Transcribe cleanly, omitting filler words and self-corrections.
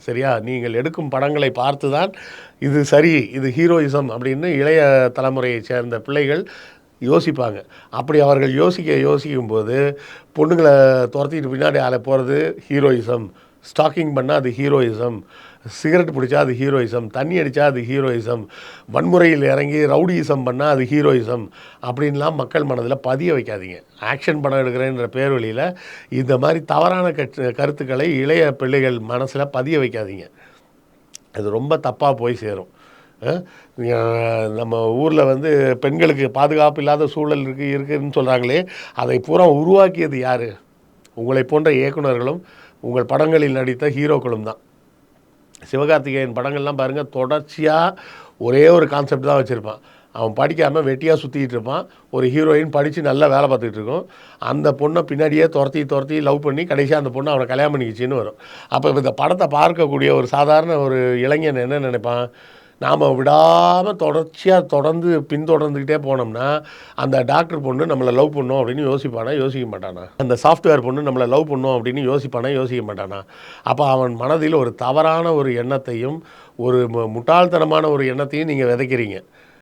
சரியா? நீங்கள் எடுக்கும் படங்களை பார்த்து தான் இது சரி, இது ஹீரோயிசம் அப்படின்னு இளைய தலைமுறையைச் சேர்ந்த பிள்ளைகள் யோசிப்பாங்க. அப்படி அவர்கள் யோசிக்கும்போது பொண்ணுங்கள துரத்திட்டு பின்னாடி போகிறது ஹீரோயிசம், ஸ்டாக்கிங் பண்ணால் அது ஹீரோயிசம், சிகரெட் பிடிச்சா அது ஹீரோயிசம், தண்ணி அடித்தா அது ஹீரோயிசம், வன்முறையில் இறங்கி ரவுடியிசம் பண்ணால் அது ஹீரோயிசம் அப்படின்லாம் மக்கள் மனதில் பதிய வைக்காதீங்க. ஆக்ஷன் படம் எடுக்கிறேன்ற பேர் வழியில் இந்த மாதிரி தவறான கருத்துக்களை இளைய பிள்ளைகள் மனசில் பதிய வைக்காதீங்க. அது ரொம்ப தப்பாக போய் சேரும். நம்ம ஊரில் வந்து பெண்களுக்கு பாதுகாப்பு இல்லாத சூழல் இருக்குதுன்னு சொல்கிறாங்களே, அதை பூரா உருவாக்கியது யார்? உங்களை போன்ற இயக்குநர்களும் உங்கள் படங்களில் நடித்த ஹீரோக்களும் தான். சிவகார்த்திகேயன் படங்கள்லாம் பாருங்கள், தொடர்ச்சியாக ஒரே ஒரு கான்செப்ட் தான் வச்சுருப்பான். அவன் படிக்காமல் வெட்டியாக சுற்றிக்கிட்டு இருப்பான். ஒரு ஹீரோயின் படித்து நல்லா வேலை பார்த்துக்கிட்டு இருக்கும். அந்த பொண்ணை பின்னாடியே துரத்தி லவ் பண்ணி கடைசியாக அந்த பொண்ணை அவனை கல்யாணம் பண்ணிக்கிச்சின்னு வரும். அப்போ இந்த படத்தை பார்க்கக்கூடிய ஒரு சாதாரண ஒரு இளைஞன் என்ன நினைப்பான்? நாம் விடாமல் தொடர்ந்து பின்தொடர்ந்துக்கிட்டே போனோம்னா அந்த டாக்டர் பொண்ணு நம்மளை லவ் பண்ணோம் அப்படின்னு யோசிக்க மாட்டானா? அந்த சாஃப்ட்வேர் பொண்ணு நம்மளை லவ் பண்ணோம் அப்படின்னு யோசிக்க மாட்டானா? அப்போ அவன் மனதில் ஒரு தவறான ஒரு எண்ணத்தையும் ஒரு முட்டாள்தனமான ஒரு எண்ணத்தையும் நீங்கள் விதைக்கிறீங்க.